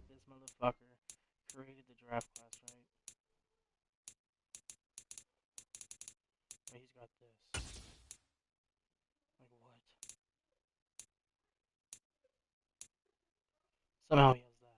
This motherfucker created the draft class, right? But he's got this. Like what? Somehow he has that.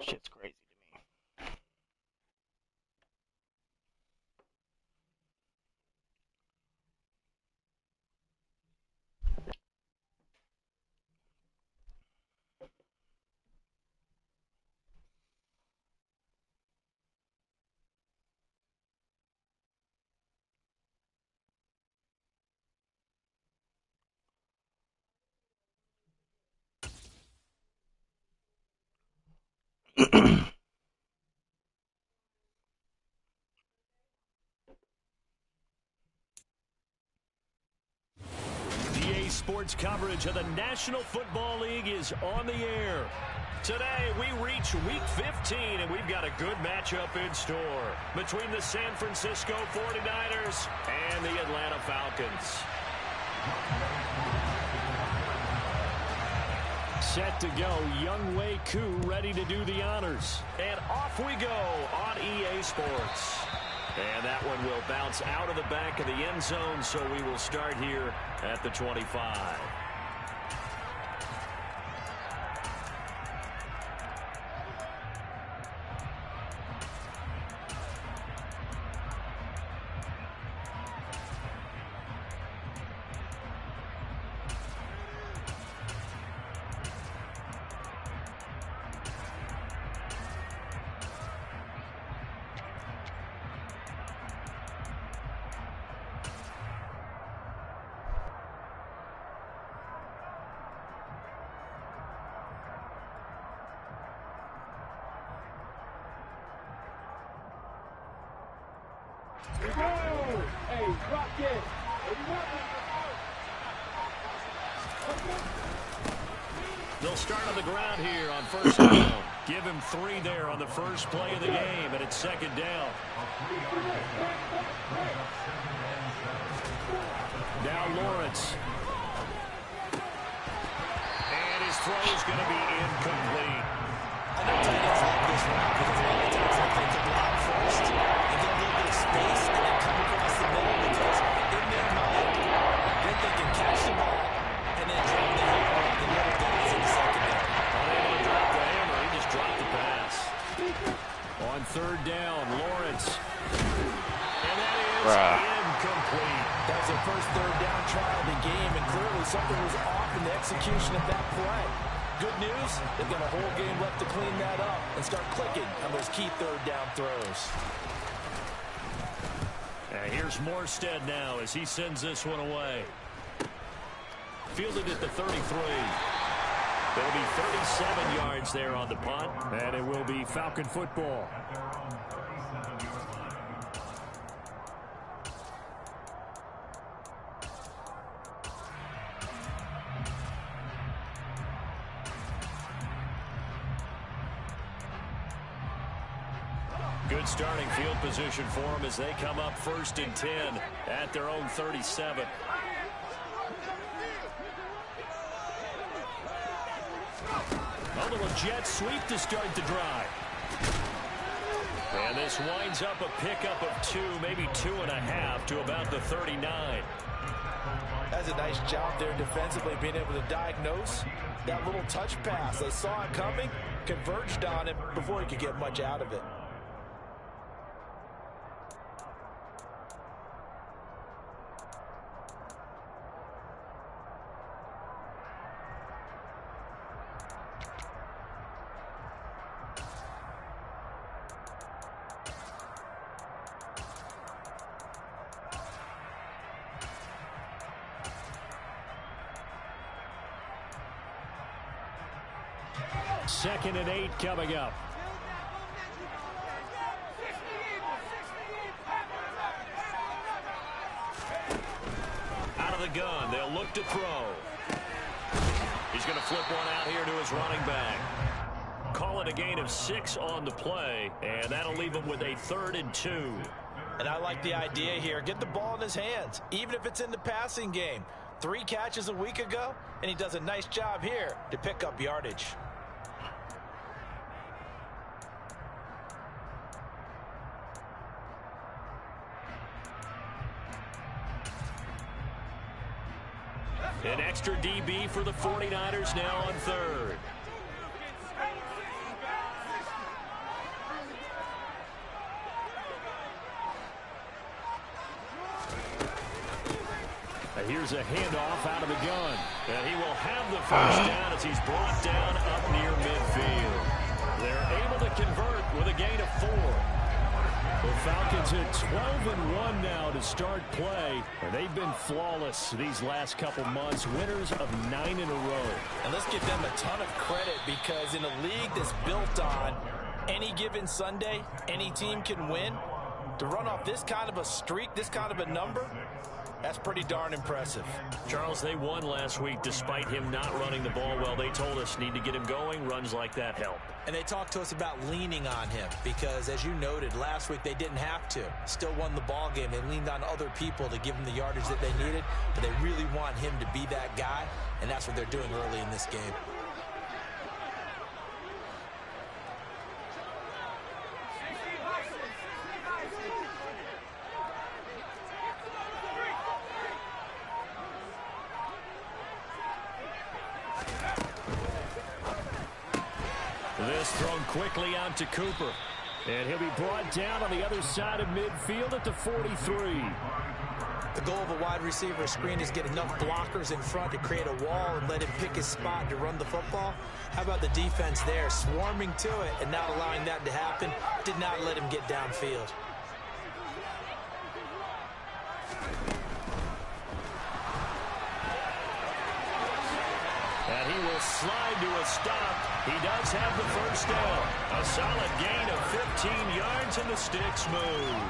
Shit's crazy to me. EA Sports coverage of the National Football League is on the air. Today, we reach Week 15, and we've got a good matchup in store between the San Francisco 49ers and the Atlanta Falcons. Set to go, Younghoe Koo ready to do the honors. And off we go on EA Sports. And that one will bounce out of the back of the end zone, so we will start here at the 25. Hey, drop it. They'll start on the ground here on first down. Give him 3 there on the first play of the game, and it's second down. Now Lawrence. And his throw is going to be incomplete. I know tight ends like this route because a lot of times they think to block first and get a little bit of space and then come across the middle because in their mind, they're thinking catch the ball and then drop the hammer on the little guys in the secondary. Unable to drop the hammer, he just dropped the pass. On third down, Lawrence. And that is incomplete. That was their first third down try of the game, and clearly something was off in the execution of that play. Good news, they've got a whole game left to clean that up and start clicking on those key third down throws. And here's Morstead now as he sends this one away. Fielded at the 33. There'll be 37 yards there on the punt, and it will be Falcon football. Good starting field position for them as they come up 1st and 10 at their own 37. little jet sweep to start the drive. And this winds up a pickup of 2, maybe 2.5 to about the 39. That's a nice job there defensively, being able to diagnose that little touch pass. They saw it coming, converged on him before he could get much out of it. Second and 8 coming up. Out of the gun, they'll look to throw. He's going to flip one out here to his running back. Call it a gain of 6 on the play, and that'll leave him with a 3rd and 2. And I like the idea here. Get the ball in his hands, even if it's in the passing game. 3 catches a week ago, and he does a nice job here to pick up yardage. An extra DB for the 49ers now on 3rd. Here's a handoff out of the gun. And he will have the first down as he's brought down up near midfield. They're able to convert with a gain of 4. The Falcons at 12-1 now to start play. And they've been flawless these last couple months, winners of 9 in a row. And let's give them a ton of credit, because in a league that's built on any given Sunday, any team can win, to run off this kind of a streak, this kind of a number, that's pretty darn impressive. Charles, they won last week despite him not running the ball well. They told us need to get him going. Runs like that help. And they talked to us about leaning on him because, as you noted, last week they didn't have to. Still won the ball game. They leaned on other people to give them the yardage that they needed, but they really want him to be that guy, and that's what they're doing early in this game. This thrown quickly out to Cooper. And he'll be brought down on the other side of midfield at the 43. The goal of a wide receiver screen is get enough blockers in front to create a wall and let him pick his spot to run the football. How about the defense there, swarming to it and not allowing that to happen? Did not let him get downfield. And he will slide to a stop. He does have the first down. A solid gain of 15 yards, and the sticks move.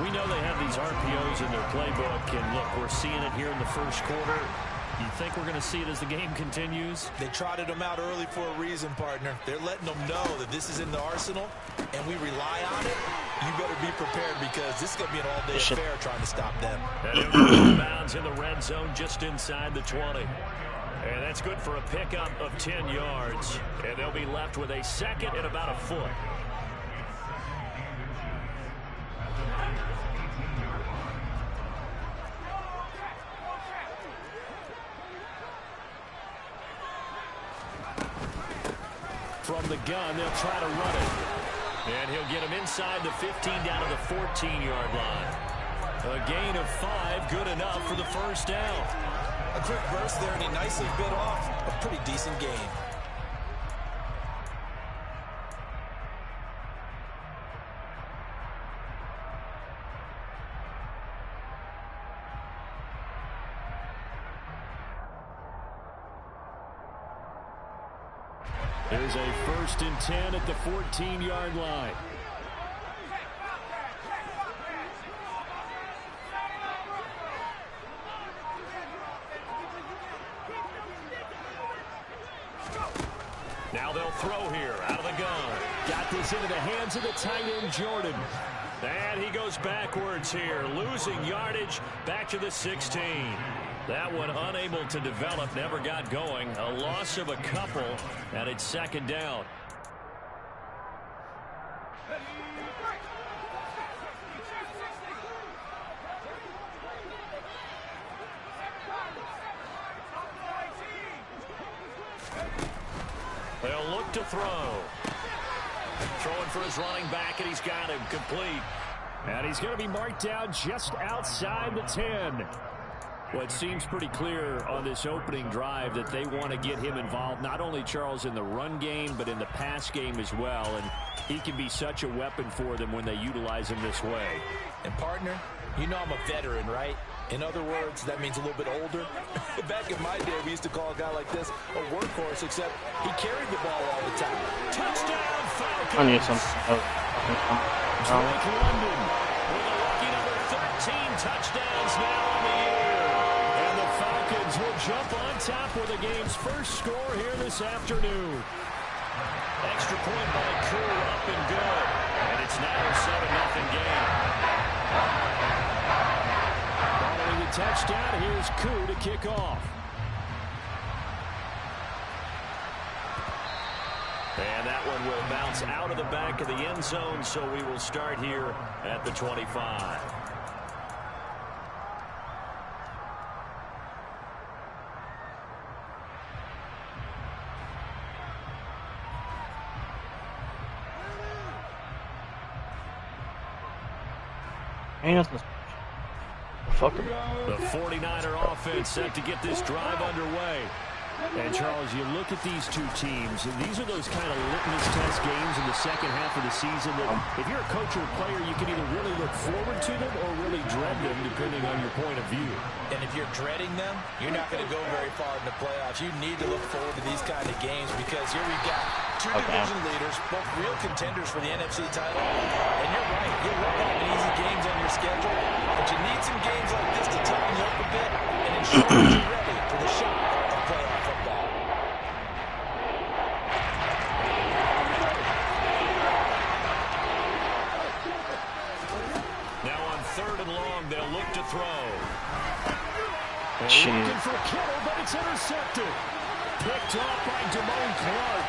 We know they have these RPOs in their playbook, and look, we're seeing it here in the first quarter. You think we're going to see it as the game continues? They trotted them out early for a reason, partner. They're letting them know that this is in the arsenal, and we rely on it. You better be prepared, because this is going to be an all-day affair trying to stop them. And it goes bounds in the red zone just inside the 20. And that's good for a pickup of 10 yards. And they'll be left with a second and about a foot. From the gun, they'll try to run it. And he'll get him inside the 15 down to the 14-yard line. A gain of 5, good enough for the first down. A quick burst there, and he nicely bit off a pretty decent gain. There's a 1st and 10 at the 14-yard line. Now they'll throw here out of the gun. Got this into the hands of the tight end, Jordan. And he goes backwards here, losing yardage back to the 16. That one unable to develop, never got going. A loss of a couple, and it's second down. They'll look to throw. Throwing for his running back, and he's got him complete. And he's going to be marked down just outside the 10. Well, it seems pretty clear on this opening drive that they want to get him involved, not only, Charles, in the run game, but in the pass game as well. And he can be such a weapon for them when they utilize him this way. And, partner, you know I'm a veteran, right? In other words, that means a little bit older. Back in my day, we used to call a guy like this a workhorse, except he carried the ball all the time. Touchdown, Falcons! I need some. Drake London with a lucky number 13 touchdowns now on the year. And the Falcons will jump on top with the game's first score here this afternoon. Extra point by Koo, up and good. And it's now a 7-0 game. Following the touchdown, here's Koo to kick off. And that one will bounce out of the back of the end zone, so we will start here at the 25. The 49er offense set to get this drive underway. And, Charles, you look at these two teams, and these are those kind of litmus test games in the second half of the season that if you're a coach or a player, you can either really look forward to them or really dread them, depending on your point of view. And if you're dreading them, you're not going to go very far in the playoffs. You need to look forward to these kind of games because here we've got two division leaders, both real contenders for the NFC title. And you're right, you won't have easy games on your schedule, but you need some games like this to toughen you up a bit and ensure that you're ready for the shot of playoff football. Now on 3rd and long, they'll look to throw. Jeez. Looking for Kittle, but it's intercepted. Picked off by Damone Clark.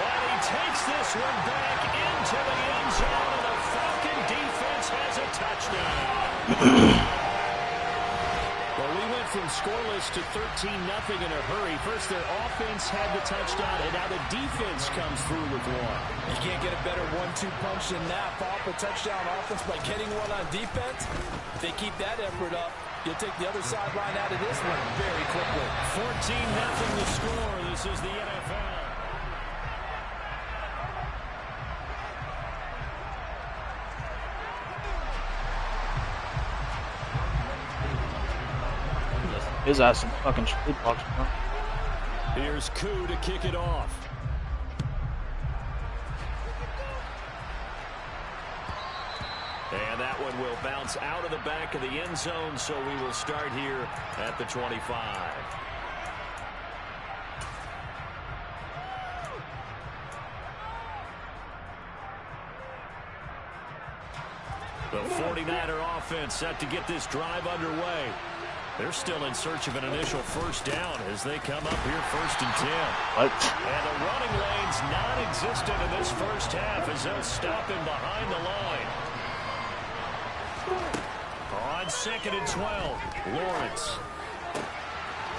And he takes this one back into the end zone, and the Falcon defense has a touchdown. Well, we went from scoreless to 13-0 in a hurry. First, their offense had the touchdown, and now the defense comes through with one. You can't get a better 1-2 punch than that. Follow up a touchdown offense by getting one on defense. If they keep that effort up, you'll take the other sideline out of this one very quickly. 14-0 the score. This is the NFL. His ass some fucking street blocks, bro. Here's Koo to kick it off. And that one will bounce out of the back of the end zone, so we will start here at the 25. The 49er offense set to get this drive underway. They're still in search of an initial first down as they come up here 1st and 10. What? And the running lane's non-existent in this first half as they'll stop him behind the line. On 2nd and 12, Lawrence.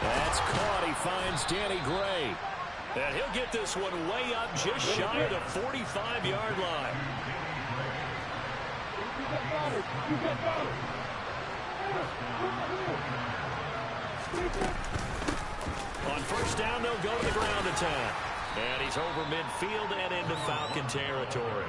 That's caught. He finds Danny Gray. And he'll get this one way up just shy of the 45-yard line. On first down, they'll go to the ground attack. And he's over midfield and into Falcon territory.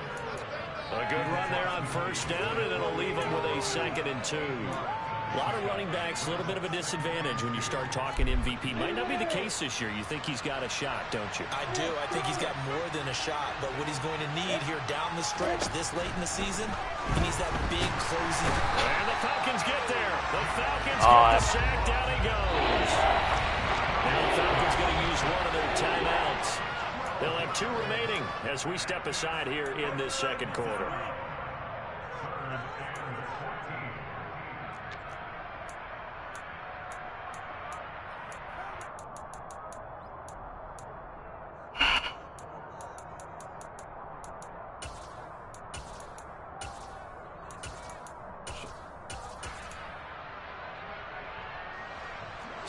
A good run there on first down, and it'll leave him with a 2nd and 2. A lot of running backs, a little bit of a disadvantage when you start talking MVP. Might not be the case this year. You think he's got a shot, don't you? I do. I think he's got more than a shot. But what he's going to need here down the stretch this late in the season, he needs that big closing. And the Falcons get there. The Falcons get the sack. Down he goes. Now the Falcons going to use one of their timeouts. They'll have 2 remaining as we step aside here in this second quarter.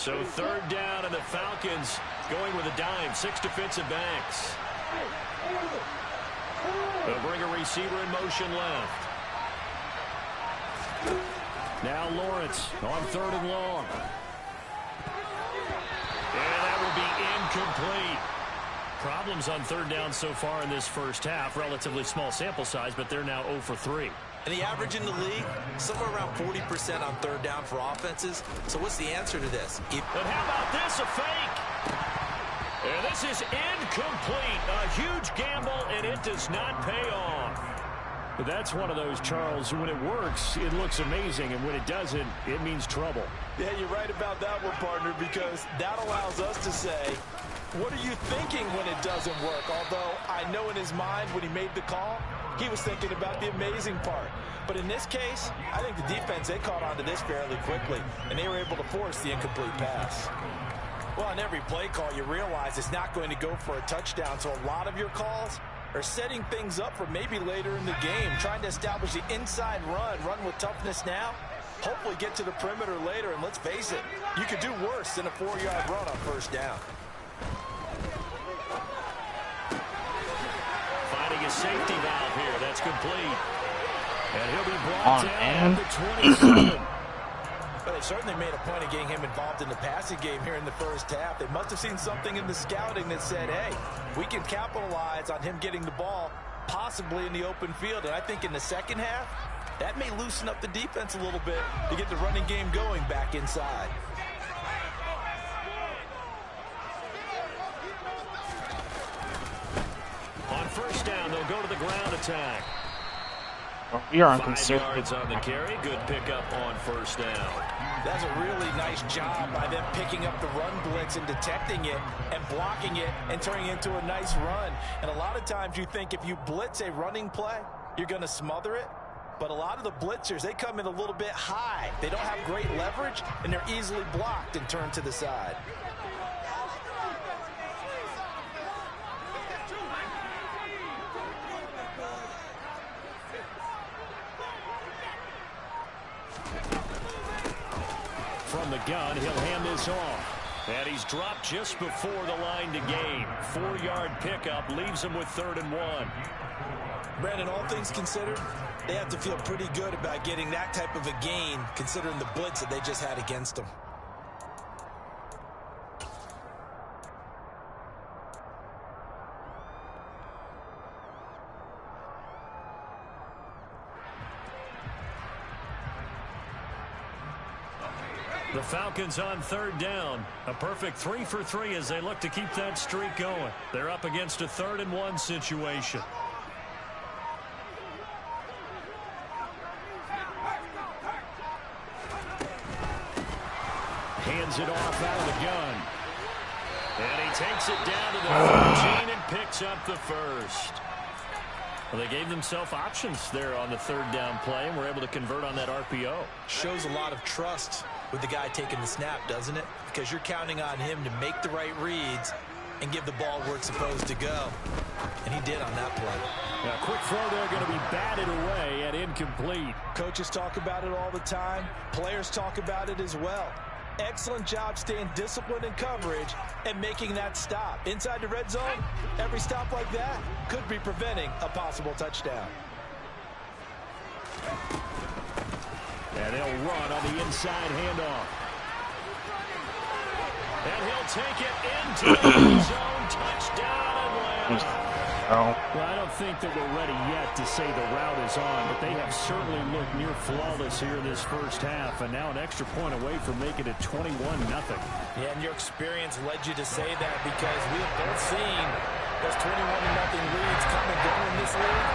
So third down, and the Falcons going with a dime. 6 defensive backs. They'll bring a receiver in motion left. Now Lawrence on 3rd and long. And that will be incomplete. Problems on 3rd down so far in this first half. Relatively small sample size, but they're now 0 for 3. And the average in the league, somewhere around 40% on 3rd down for offenses. So what's the answer to this? But how about this, a fake? And this is incomplete. A huge gamble, and it does not pay off. But that's one of those, Charles, when it works, it looks amazing, and when it doesn't, it means trouble. Yeah, you're right about that one, partner, because that allows us to say, what are you thinking when it doesn't work? Although I know in his mind when he made the call, he was thinking about the amazing part. But in this case, I think the defense, they caught on to this fairly quickly, and they were able to force the incomplete pass. Well, on every play call, you realize it's not going to go for a touchdown, so a lot of your calls are setting things up for maybe later in the game, trying to establish the inside run with toughness now, hopefully get to the perimeter later, and let's face it, you could do worse than a 4-yard run on 1st down. Finding a safety valve here. That's complete. And he'll be brought down at the 27. But they certainly made a point of getting him involved in the passing game here in the first half. They must have seen something in the scouting that said, hey, we can capitalize on him getting the ball possibly in the open field. And I think in the second half, that may loosen up the defense a little bit to get the running game going back inside. On 1st down, they'll go to the ground attack. We are on 5 conservative. yards on the carry. Good pickup on 1st down. That's a really nice job by them picking up the run blitz and detecting it and blocking it and turning it into a nice run. And a lot of times you think if you blitz a running play, you're going to smother it. But a lot of the blitzers, they come in a little bit high. They don't have great leverage, and they're easily blocked and turned to the side. From the gun, he'll hand this off. And he's dropped just before the line to gain. 4-yard pickup leaves him with 3rd and 1. Brandon, all things considered, they have to feel pretty good about getting that type of a gain, considering the blitz that they just had against them. The Falcons on 3rd down. A perfect 3 for 3 as they look to keep that streak going. They're up against a 3rd and 1 situation. Hands it off out of the gun. And he takes it down to the 13 and picks up the 1st. Well, they gave themselves options there on the 3rd down play and were able to convert on that RPO. Shows a lot of trust with the guy taking the snap, doesn't it? Because you're counting on him to make the right reads and give the ball where it's supposed to go. And he did on that play. Now, quick throw there going to be batted away at incomplete. Coaches talk about it all the time. Players talk about it as well. Excellent job staying disciplined in coverage and making that stop. Inside the red zone, every stop like that could be preventing a possible touchdown. And they'll run on the inside handoff. And he'll take it into the end zone. Touchdown Atlanta. Oh. Well, I don't think that we're ready yet to say the route is on, but they have certainly looked near flawless here in this first half, and now an extra point away from making it 21-0. Yeah, and your experience led you to say that because we have both seen those 21-0 leads come and go in this league,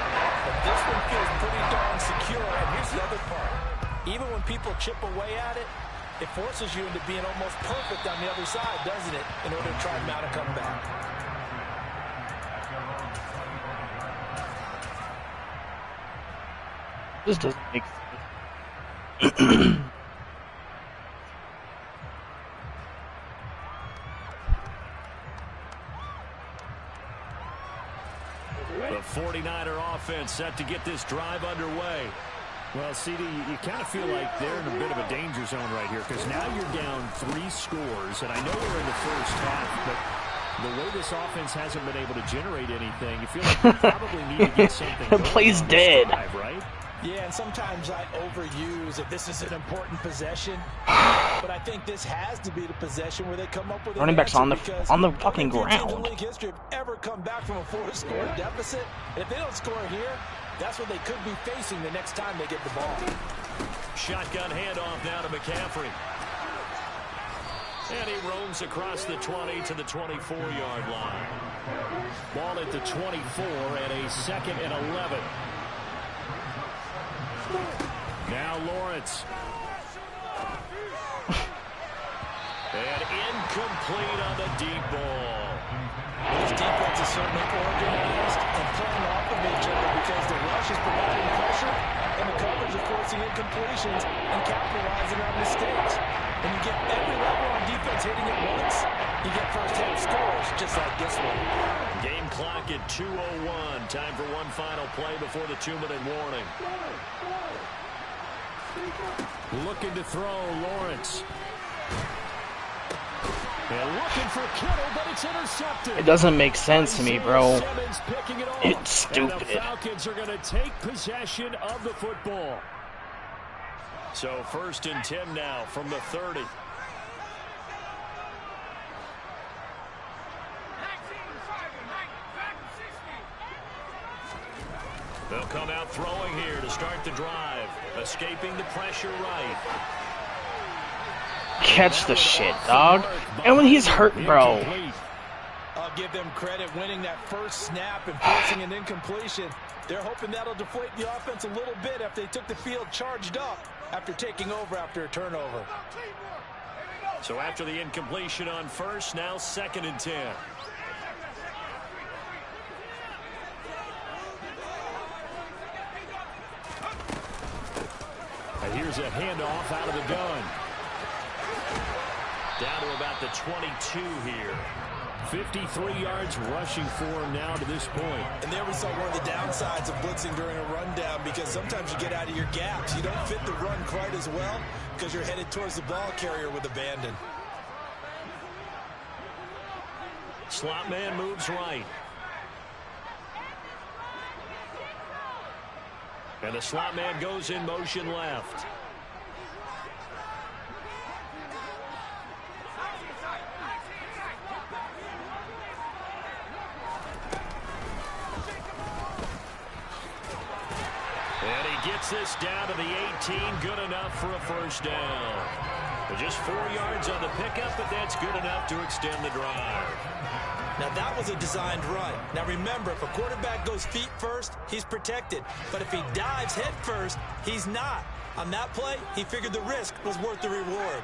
but this one feels pretty darn secure. And here's the other part. Even when people chip away at it, it forces you into being almost perfect on the other side, doesn't it, in order to try and mount a comeback. This doesn't make sense. The 49er offense set to get this drive underway. Well, CD, you kind of feel like they're in a bit of a danger zone right here because now you're down 3 scores, and I know we're in the first half, but the way this offense hasn't been able to generate anything, you feel like you probably need to get something going Play's on dead. This drive, right? Yeah, and sometimes I overuse if this is an important possession, but I think this has to be the possession where they come up with Running backs on the fucking ground. In league history have ever come back from a 4-score deficit. And if they don't score here, that's what they could be facing the next time they get the ball. Shotgun handoff now to McCaffrey. And he roams across the 20 to the 24-yard line. Ball at the 24 and a 2nd and 11. Now Lawrence. And incomplete on the deep ball. This defense is certainly organized and playing off of each other because the rush is providing pressure and the coverage is forcing incompletions and capitalizing on mistakes. When you get every level on defense hitting at once, you get first-half scores just like this one. Game clock at 2:01. Time for one final play before the 2-minute warning. Looking to throw, Lawrence. And looking for Kittle, but it's intercepted. It doesn't make sense to me, bro. It's stupid. And the Falcons are going to take possession of the football. So 1st and 10 now from the 30. They'll come out throwing here to start the drive. Escaping the pressure right. Catch the shit, dog. And when he's hurt, bro. I'll give them credit winning that first snap and forcing an incompletion. They're hoping that'll deflate the offense a little bit after they took the field charged up after taking over after a turnover. So after the incompletion on first, now 2nd and 10. And here's a handoff out of the gun. Down to about the 22 here. 53 yards rushing for him now to this point. And there we saw one of the downsides of blitzing during a rundown because sometimes you get out of your gaps. You don't fit the run quite as well because you're headed towards the ball carrier with abandon. Slot man moves right. And the slot man goes in motion left. And he gets this down to the 18, good enough for a first down. Just 4 yards on the pickup, but that's good enough to extend the drive. Now that was a designed run. Now remember, if a quarterback goes feet first, he's protected. But if he dives head first, he's not. On that play, he figured the risk was worth the reward.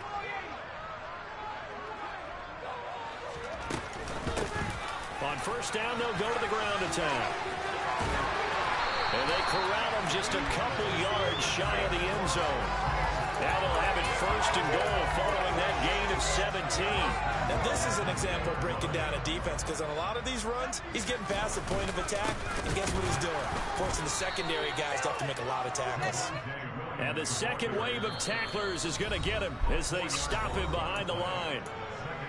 On first down, they'll go to the ground attack. And they corral him just a couple yards shy of the end zone. Now they'll have it 1st and goal following that gain of 17. Now this is an example of breaking down a defense because on a lot of these runs, he's getting past the point of attack, and guess what he's doing? Forcing the secondary guys to have to make a lot of tackles. And the second wave of tacklers is going to get him as they stop him behind the line.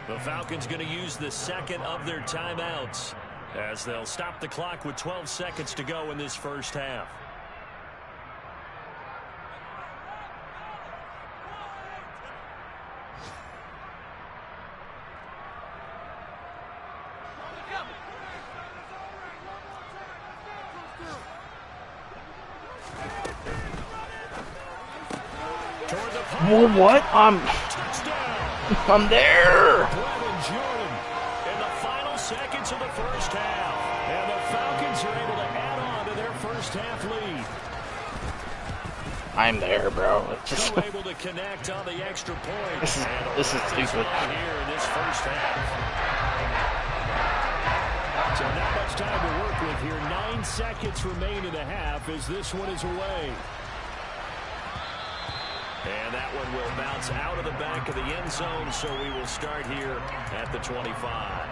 The Falcons going to use the second of their timeouts as they'll stop the clock with 12 seconds to go in this first half. Well, what? I'm there. In the final seconds of the first half, and the Falcons are able to add on to their first half lead. I'm there, bro. It's just Able to connect on the extra point. this is stupid. Here in this first half. So not much time to work with here. 9 seconds remain in the half as this one is away. And that one will bounce out of the back of the end zone, so we will start here at the 25.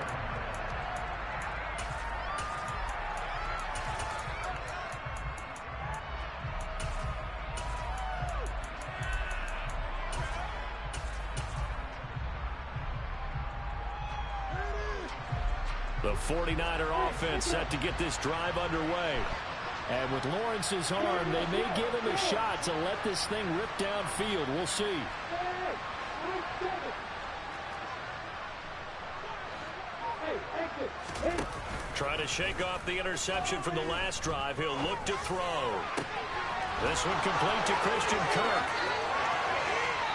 The 49er offense set to get this drive underway. And with Lawrence's arm, they may give him a shot to let this thing rip downfield. We'll see. Trying to shake off the interception from the last drive. He'll look to throw. This one complete to Christian Kirk.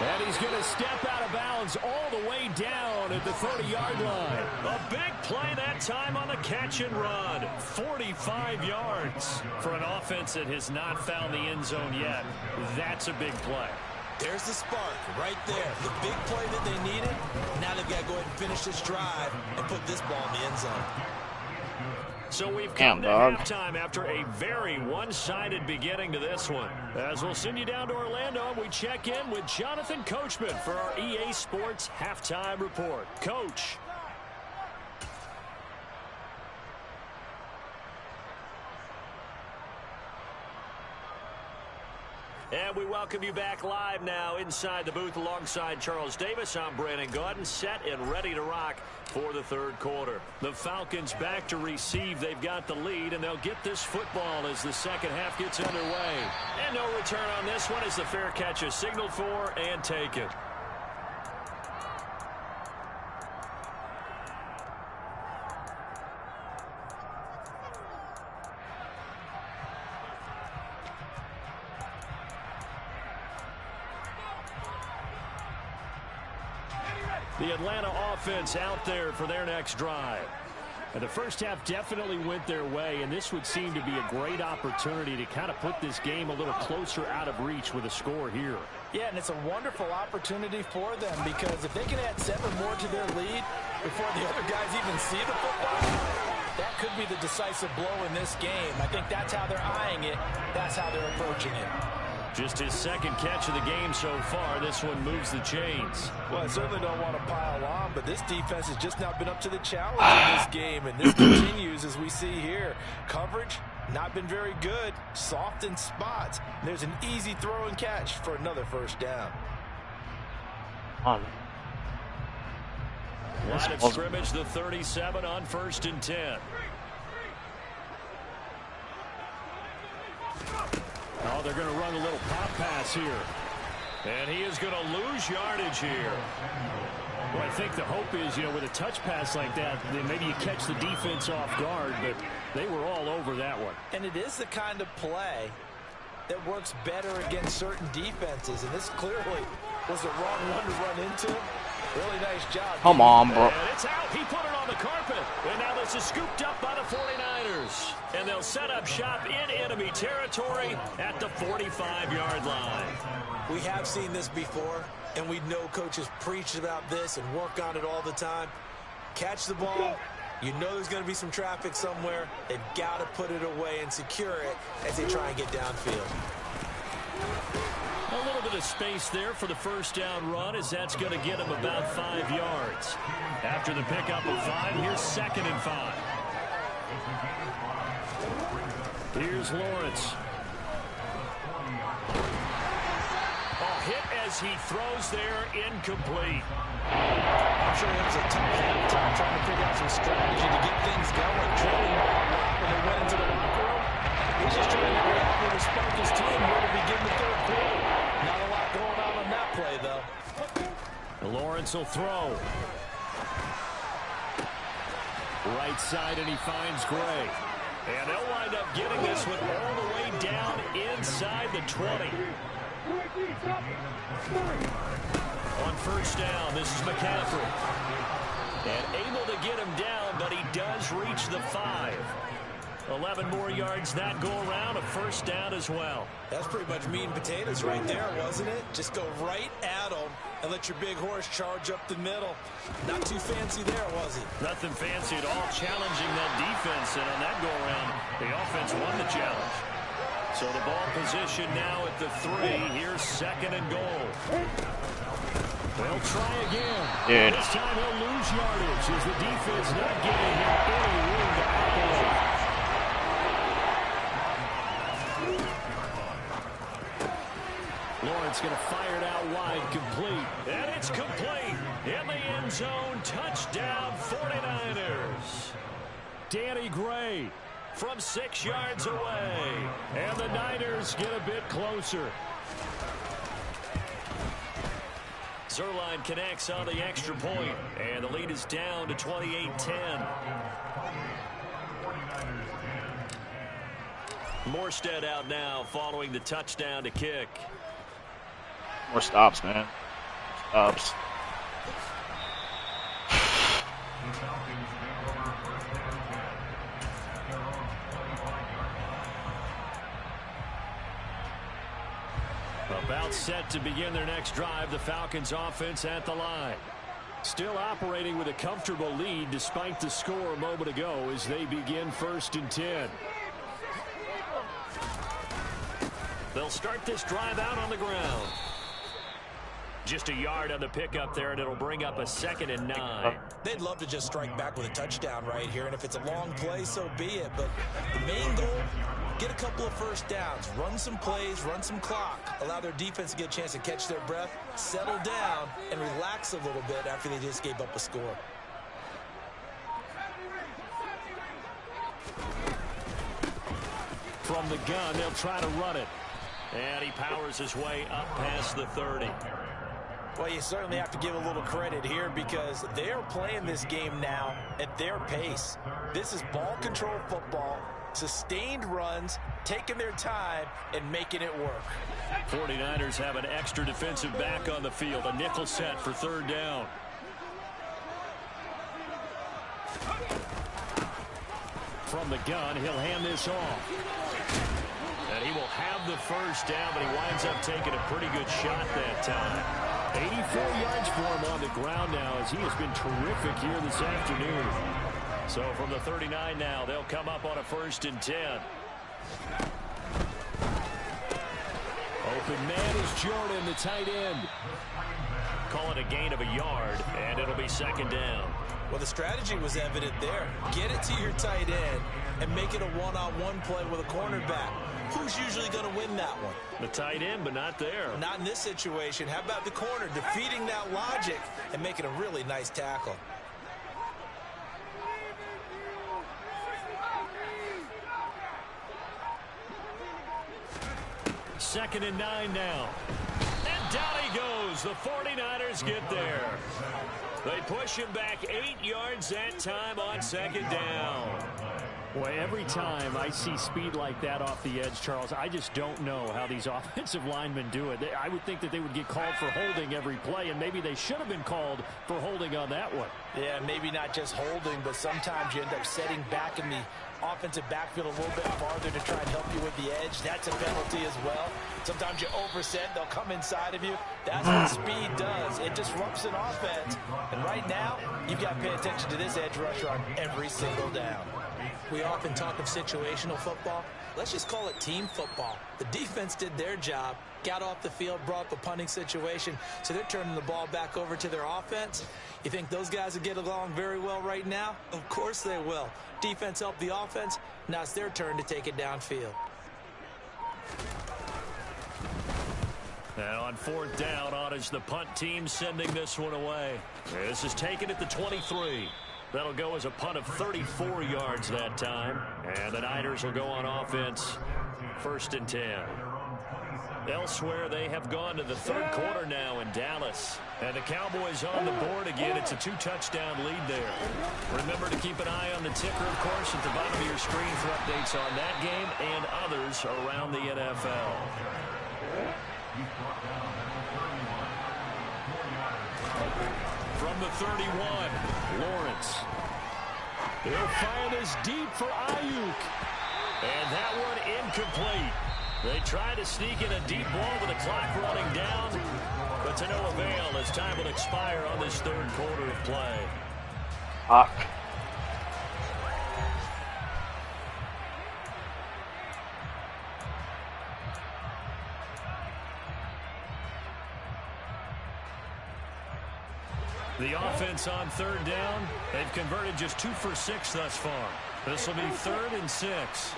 And he's going to step out of bounds all the way down at the 30-yard line. A big play that time on the catch and run. 45 yards. For an offense that has not found the end zone yet, that's a big play. There's the spark right there. The big play that they needed. Now they've got to go ahead and finish this drive and put this ball in the end zone. So we've come to halftime after a very one-sided beginning to this one. As we'll send you down to Orlando, we check in with Jonathan Coachman for our EA Sports Halftime Report. Coach. And we welcome you back live now inside the booth alongside Charles Davis. I'm Brandon Gaudin, set and ready to rock for the third quarter. The Falcons back to receive. They've got the lead, and they'll get this football as the second half gets underway. And no return on this one as the fair catch is signaled for and taken. The Atlanta offense out there for their next drive. And the first half definitely went their way, and this would seem to be a great opportunity to kind of put this game a little closer out of reach with a score here. Yeah, and it's a wonderful opportunity for them because if they can add 7 more to their lead before the other guys even see the football, that could be the decisive blow in this game. I think that's how they're eyeing it. That's how they're approaching it. Just his second catch of the game so far. This one moves the chains. Well, I certainly don't want to pile on, but this defense has just not been up to the challenge in this game, and this continues as we see here. Coverage, not been very good. Soft in spots. There's an easy throw and catch for another first down. On. Line of scrimmage, the 37 on 1st and 10. Oh, they're going to run a little pop pass here. And he is going to lose yardage here. Well, I think the hope is, with a touch pass like that, then maybe you catch the defense off guard, but they were all over that one. And it is the kind of play that works better against certain defenses, and this clearly was the wrong one to run into. Really nice job. Come on, bro. And it's out. He put it on the carpet. And now this is scooped up by the 49ers. And they'll set up shop in enemy territory at the 45-yard line. We have seen this before, and we know coaches preach about this and work on it all the time. Catch the ball. You know there's going to be some traffic somewhere. They've got to put it away and secure it as they try and get downfield. A little bit of space there for the first down run as that's going to get him about 5 yards. After the pickup of 5, here's 2nd and 5. Here's Lawrence. Oh, hit as he throws there, incomplete. I'm sure it was a tough halftime trying to figure out some strategy to get things going. Drilling when they went into the locker room. He's just trying to figure out where to spark his team here to begin the third quarter. Not a lot going on that play, though. Lawrence will throw. Right side, and he finds Gray. And they'll wind up getting this one all the way down inside the 20. On first down, this is McCaffrey. And able to get him down, but he does reach the 5. 11 more yards that go around, a first down as well. That's pretty much meat and potatoes right there, wasn't it? Just go right at them and let your big horse charge up the middle. Not too fancy there, was it? Nothing fancy at all, challenging that defense, and on that go-around, the offense won the challenge. So the ball position now at the 3. Here's 2nd and goal. They'll try again. Dude. This time he'll lose yardage as the defense not giving him any room to operate. Lawrence going to fire it out wide, complete. And it's complete. In the end zone, touchdown 49ers. Danny Gray from 6 yards away. And the Niners get a bit closer. Zerline connects on the extra point, and the lead is down to 28-10. Morstead out now following the touchdown to kick. More stops, man. Stops. About set to begin their next drive, the Falcons offense at the line. Still operating with a comfortable lead despite the score a moment ago as they begin 1st and 10. They'll start this drive out on the ground. Just a yard on the pickup there, and it'll bring up a 2nd and 9. They'd love to just strike back with a touchdown right here, and if it's a long play, so be it. But the main goal, get a couple of first downs, run some plays, run some clock, allow their defense to get a chance to catch their breath, settle down, and relax a little bit after they just gave up a score. From the gun, they'll try to run it. And he powers his way up past the 30. Well, you certainly have to give a little credit here because they are playing this game now at their pace. This is ball control football, sustained runs, taking their time, and making it work. 49ers have an extra defensive back on the field, a nickel set for 3rd down. From the gun, he'll hand this off. And he will have the 1st down, but he winds up taking a pretty good shot that time. 84 yards for him on the ground now as he has been terrific here this afternoon. So from the 39 now, they'll come up on a 1st and 10. Open man is Jordan, the tight end. Call it a gain of a yard, and it'll be 2nd down. Well, the strategy was evident there. Get it to your tight end and make it a one-on-one play with a cornerback. Who's usually going to win that one? The tight end, but not there. Not in this situation. How about the corner defeating that logic and making a really nice tackle? Second and 9 now. And down he goes. The 49ers get there. They push him back 8 yards that time on 2nd down. Boy, every time I see speed like that off the edge, Charles, I just don't know how these offensive linemen do it. I would think that they would get called for holding every play, and maybe they should have been called for holding on that one. Yeah, maybe not just holding, but sometimes you end up setting back in the offensive backfield a little bit farther to try and help you with the edge. That's a penalty as well. Sometimes you overset, they'll come inside of you. That's what speed does. It disrupts an offense. And right now, you've got to pay attention to this edge rusher on every single down. We often talk of situational football. Let's just call it team football. The defense did their job, got off the field, brought up a punting situation, so they're turning the ball back over to their offense. You think those guys will get along very well right now? Of course they will. Defense helped the offense. Now it's their turn to take it downfield. And on 4th down, on is the punt team sending this one away. This is taken at the 23. That'll go as a punt of 34 yards that time. And the Niners will go on offense 1st and 10. Elsewhere, they have gone to the 3rd quarter now in Dallas. And the Cowboys on the board again. It's a 2-touchdown lead there. Remember to keep an eye on the ticker, of course, at the bottom of your screen for updates on that game and others around the NFL. From the 31, Lawrence. He'll fire this deep for Ayuk. And that one incomplete. They try to sneak in a deep ball with the clock running down, but to no avail as time will expire on this 3rd quarter of play. The offense on 3rd down, they've converted just 2 for 6 thus far. This will be 3rd and 6.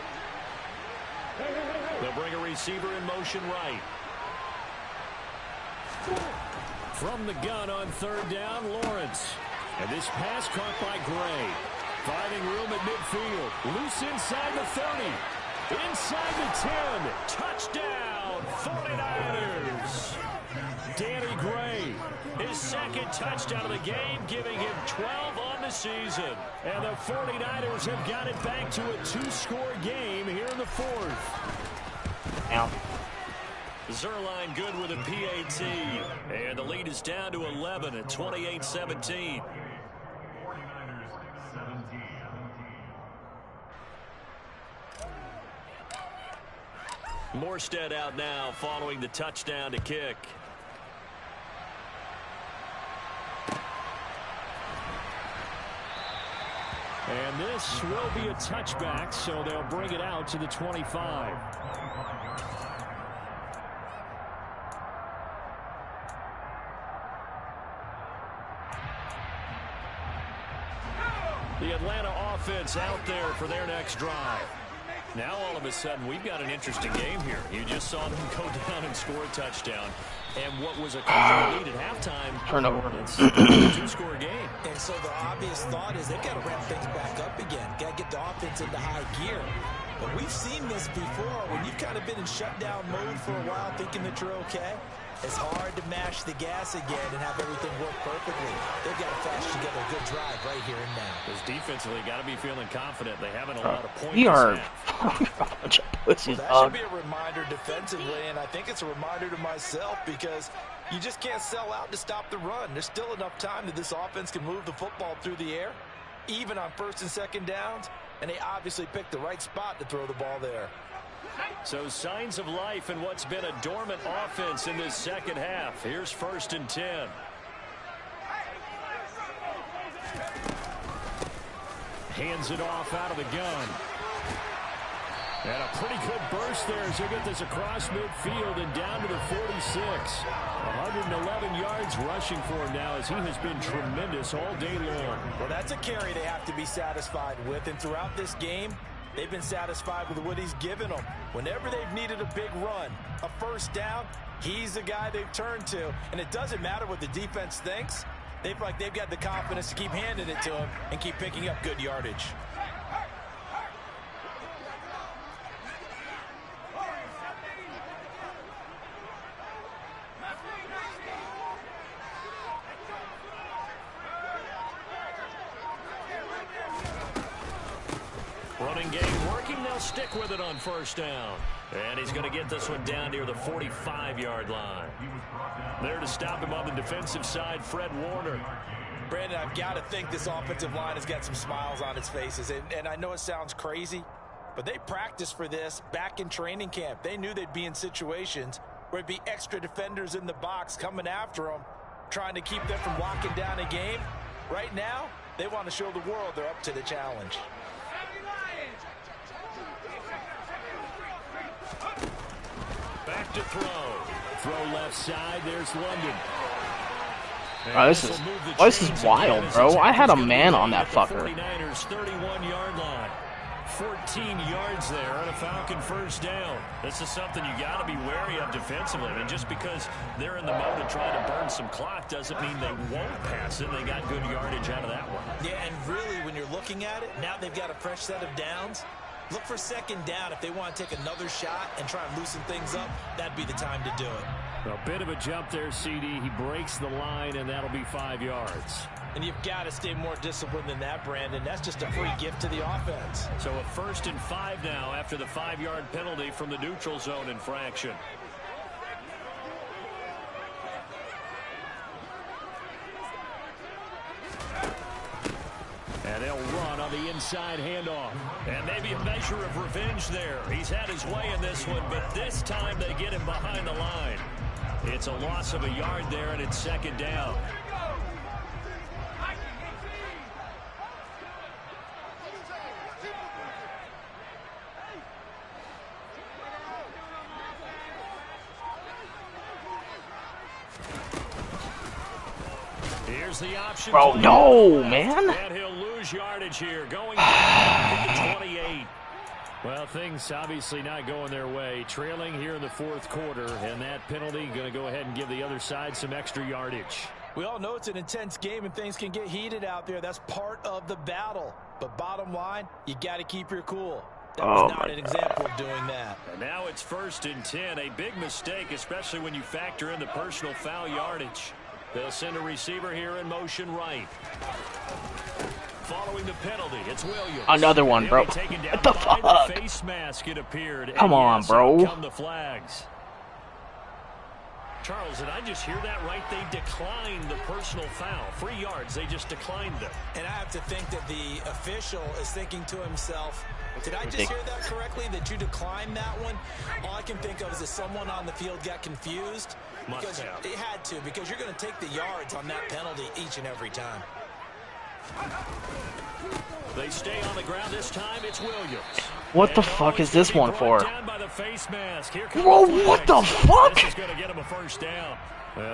They'll bring a receiver in motion right. From the gun on 3rd down, Lawrence. And this pass caught by Gray. Finding room at midfield. Loose inside the 30. Inside the 10. Touchdown, 49ers. Danny Gray, his second touchdown of the game, giving him 12 on the season. And the 49ers have got it back to a 2-score game here in the fourth. Ow. Zerline good with a PAT. And the lead is down to 11 at 28-17. Morstead out now following the touchdown to kick. And this will be a touchback, so they'll bring it out to the 25. The Atlanta offense out there for their next drive. Now all of a sudden we've got an interesting game here. You just saw them go down and score a touchdown. And what was a comfortable lead at halftime, Turnover. it's a 2-score game. And so the obvious thought is they've got to ramp things back up again. Got to get the offense into high gear. But we've seen this before. When you've kind of been in shutdown mode for a while thinking that you're okay, it's hard to mash the gas again and have everything work perfectly. They've got to flash together a good drive right here and now. Because defensively, got to be feeling confident. They haven't a lot of points. We are this a bunch of pussies, That dog. should be a reminder defensively, and I think it's a reminder to myself because you just can't sell out to stop the run. There's still enough time that this offense can move the football through the air, even on first and second downs, and they obviously picked the right spot to throw the ball there. So signs of life in what's been a dormant offense in this second half. Here's 1st and 10. Hands it off out of the gun. And a pretty good burst there as they get this across midfield and down to the 46. 111 yards rushing for him now as he has been tremendous all day long. Well, that's a carry they have to be satisfied with, and throughout this game, they've been satisfied with what he's given them. Whenever they've needed a big run, a first down, he's the guy they've turned to. And it doesn't matter what the defense thinks. They've got the confidence to keep handing it to him and keep picking up good yardage. Running game working. They'll stick with it on first down. And he's going to get this one down near the 45-yard line. There to stop him on the defensive side, Fred Warner. Brandon, I've got to think this offensive line has got some smiles on its faces. And I know it sounds crazy, but they practiced for this back in training camp. They knew they'd be in situations where it'd be extra defenders in the box coming after them, trying to keep them from locking down a game. Right now, they want to show the world they're up to the challenge. Back to throw. Throw left side. There's London. Oh, this is wild, bro. I had a man on that fucker. 49ers 31-yard line. 14 yards there on a Falcon first down. This is something you got to be wary of defensively. I mean, just because they're in the mode of trying to burn some clock doesn't mean they won't pass it. They got good yardage out of that one. Yeah, and really, when you're looking at it, now they've got a fresh set of downs. Look for second down. If they want to take another shot and try and loosen things up, that'd be the time to do it. A bit of a jump there, CD. He breaks the line, and that'll be 5 yards. And you've got to stay more disciplined than that, Brandon. That's just a free gift to the offense. So a 1st and 5 now after the 5-yard penalty from the neutral zone infraction. And they'll run on the inside handoff. And maybe a measure of revenge there. He's had his way in this one, but this time they get him behind the line. It's a loss of a yard there, and it's second down. Here's the option. Bro, no, man. And he'll lose yardage here, going to 28. Well, things obviously not going their way. Trailing here in the fourth quarter, and that penalty going to go ahead and give the other side some extra yardage. We all know it's an intense game and things can get heated out there. That's part of the battle. But bottom line, you got to keep your cool. That was not an example of doing that. And now it's 1st and 10. A big mistake, especially when you factor in the personal foul yardage. They'll send a receiver here in motion right. Following the penalty, it's Williams. Another one, bro. What the fuck? The face mask, it appeared. Come on, bro. Come the flags. Charles, did I just hear that right? They declined the personal foul. 3 yards, they just declined it. And I have to think that the official is thinking to himself, did I just hear that correctly, that you declined that one? All I can think of is that someone on the field got confused. Because it had to, because you're going to take the yards on that penalty each and every time. They stay on the ground this time. It's Williams. What the fuck is this one for? Down by the face mask. Here comes Bro, what the fuck? This is going to get him a first down.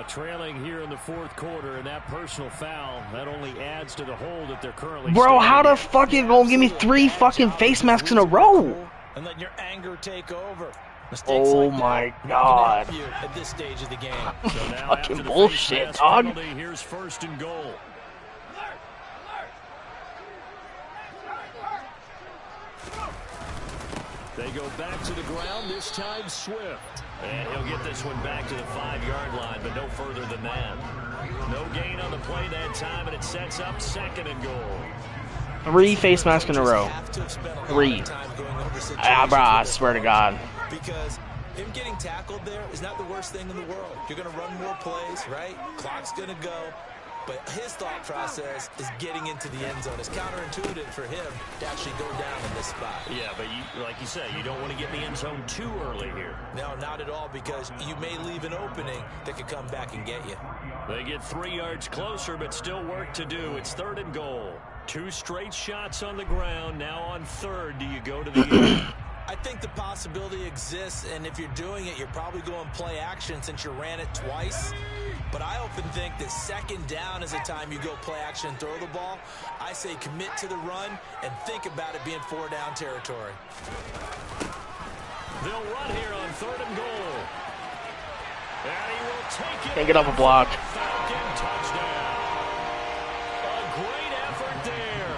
Trailing here in the 4th quarter, and that personal foul, that only adds to the hole that they're currently. Bro, how the fuck you gonna give me 3 fucking face masks in a row? And let your anger take over. Mistakes like my God. At this stage of the game. So now Fucking bullshit, dog. Penalty, here's 1st and goal. They go back to the ground, this time Swift. And he'll get this one back to the 5-yard line, but no further than that. No gain on the play that time, and it sets up 2nd and goal. 3 face masks in a row. 3. Bro, I swear to God. Because him getting tackled there is not the worst thing in the world. You're going to run more plays, right? Clock's going to go. But his thought process is getting into the end zone. It's counterintuitive for him to actually go down in this spot. Yeah, but like you say, you don't want to get in the end zone too early here. No, not at all, because you may leave an opening that could come back and get you. They get 3 yards closer, but still work to do. It's 3rd and goal. 2 straight shots on the ground. Now on 3rd, do you go to the end? I think the possibility exists, and if you're doing it, you're probably going play action since you ran it twice. But I often think that 2nd down is the time you go play action and throw the ball. I say commit to the run and think about it being 4-down territory. They'll run here on 3rd and goal. And he will take it. Can't get off a block. Falcon touchdown. A great effort there.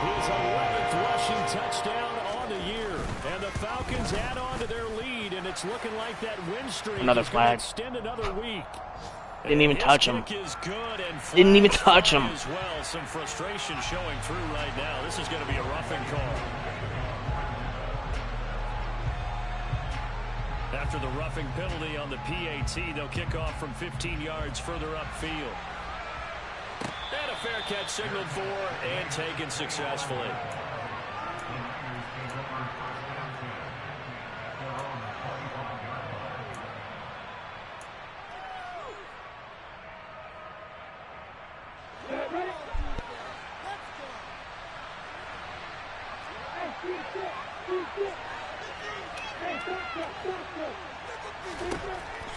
His 11th rushing touchdown on the year. And the Falcons add on to their lead, and it's looking like that win streak Another is flag. going to extend another week. Didn't even touch him. Didn't even touch him. As well, some frustration showing through right now. This is going to be a roughing call. After the roughing penalty on the PAT, they'll kick off from 15 yards further upfield. And a fair catch signaled for and taken successfully.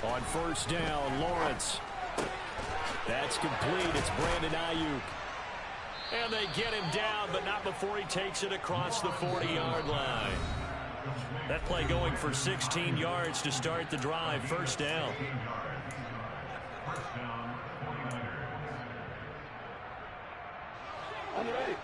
On 1st down, Lawrence. That's complete. It's Brandon Ayuk. And they get him down, but not before he takes it across the 40-yard line. That play going for 16 yards to start the drive. 1st down. I'm ready.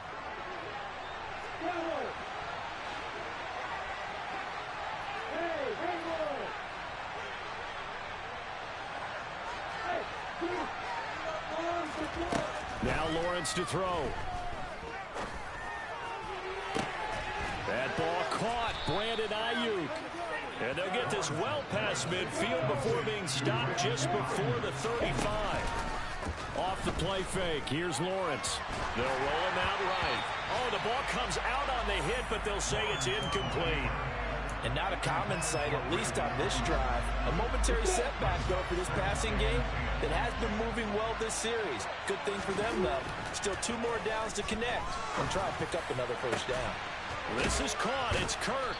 Now Lawrence to throw. That ball caught. Brandon Ayuk. And they'll get this well past midfield before being stopped just before the 35. Off the play fake. Here's Lawrence. They'll roll him out right. Oh, the ball comes out on the hit, but they'll say it's incomplete. And not a common sight, at least on this drive. A momentary setback, though, for this passing game that has been moving well this series. Good thing for them, though. Still 2 more downs to connect and try to pick up another 1st down. This is caught. It's Kirk.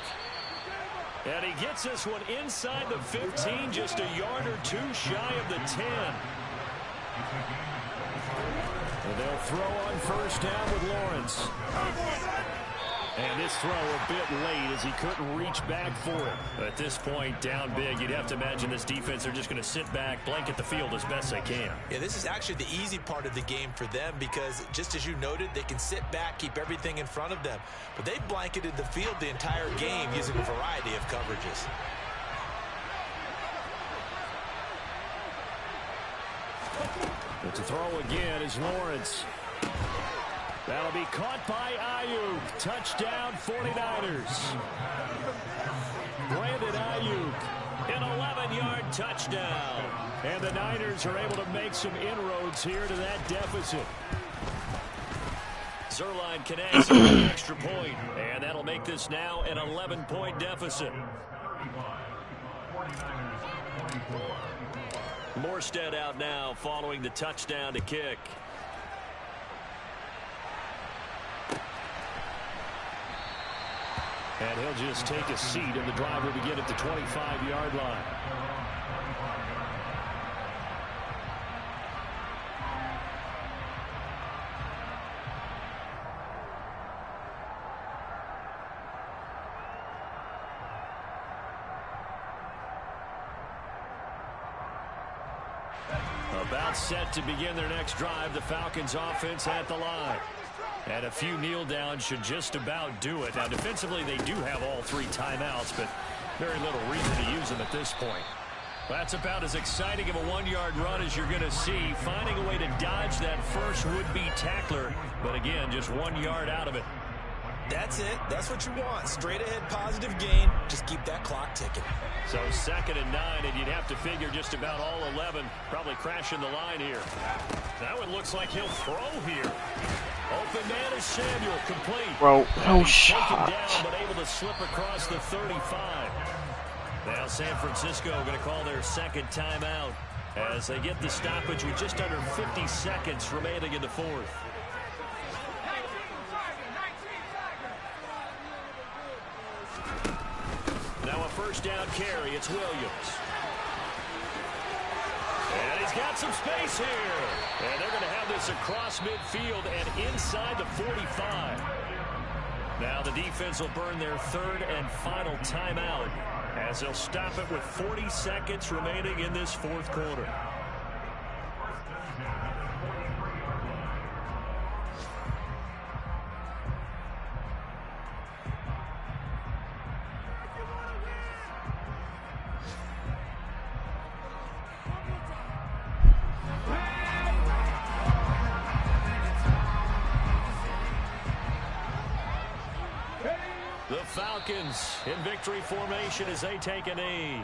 And he gets this one inside the 15, just a yard or 2 shy of the 10. And they'll throw on 1st down with Lawrence. And this throw a bit late as he couldn't reach back for it. At this point, down big, you'd have to imagine this defense are just going to sit back, blanket the field as best they can. Yeah, this is actually the easy part of the game for them because, just as you noted, they can sit back, keep everything in front of them. But they blanketed the field the entire game using a variety of coverages. But to throw again is Lawrence. That'll be caught by Ayuk. Touchdown, 49ers. Brandon Ayuk, an 11-yard touchdown. And the Niners are able to make some inroads here to that deficit. Zerline connects with an extra point, and that'll make this now an 11-point deficit. Morstead out now following the touchdown to kick. And he'll just take a seat, and the drive will begin at the 25-yard line. About set to begin their next drive, the Falcons offense at the line. And a few kneel downs should just about do it. Now, defensively, they do have all 3 timeouts, but very little reason to use them at this point. That's about as exciting of a 1-yard run as you're going to see. Finding a way to dodge that first would-be tackler, but again, just 1 yard out of it. That's it. That's what you want. Straight ahead positive gain. Just keep that clock ticking. So 2nd and 9, and you'd have to figure just about all 11 probably crashing the line here. Now it looks like he'll throw here. Open man is Samuel, complete. Bro, no shot. shot. But able to slip across the 35. Now San Francisco going to call their 2nd timeout as they get the stoppage with just under 50 seconds remaining in the 4th. Now a 1st down carry. It's Williams. And he's got some space here. And they're going to have this across midfield and inside the 45. Now the defense will burn their 3rd and final timeout as they'll stop it with 40 seconds remaining in this 4th quarter. Falcons in victory formation as they take a knee.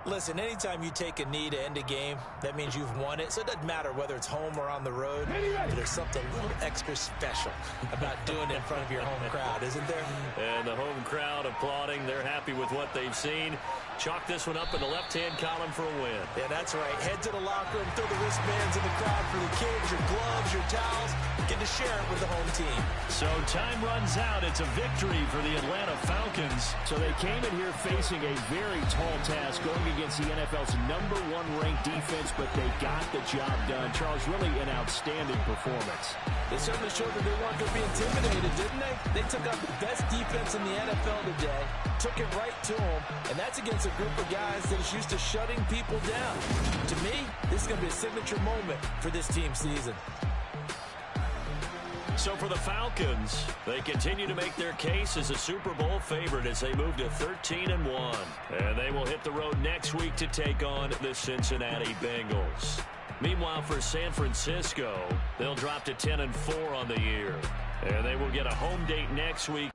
Listen, anytime you take a knee to end a game, that means you've won it. So it doesn't matter whether it's home or on the road. But there's something a little extra special about doing it in front of your home crowd, isn't there? And the home crowd applauding. They're happy with what they've seen. Chalk this one up in the left-hand column for a win. Yeah, that's right. Head to the locker room, throw the wristbands in the crowd for the kids, your gloves, your towels. Get to share it with the home team. So time runs out. It's a victory for the Atlanta Falcons. So they came in here facing a very tall task going against the NFL's #1 ranked defense, but they got the job done. Charles, really an outstanding performance. They certainly showed that they weren't going to be intimidated, didn't they? They took out the best defense in the NFL today, took it right to them, and that's against a group of guys that is used to shutting people down. To me, this is going to be a signature moment for this team's season. So for the Falcons, they continue to make their case as a Super Bowl favorite as they move to 13-1. And they will hit the road next week to take on the Cincinnati Bengals. Meanwhile, for San Francisco, they'll drop to 10-4 on the year. And they will get a home date next week.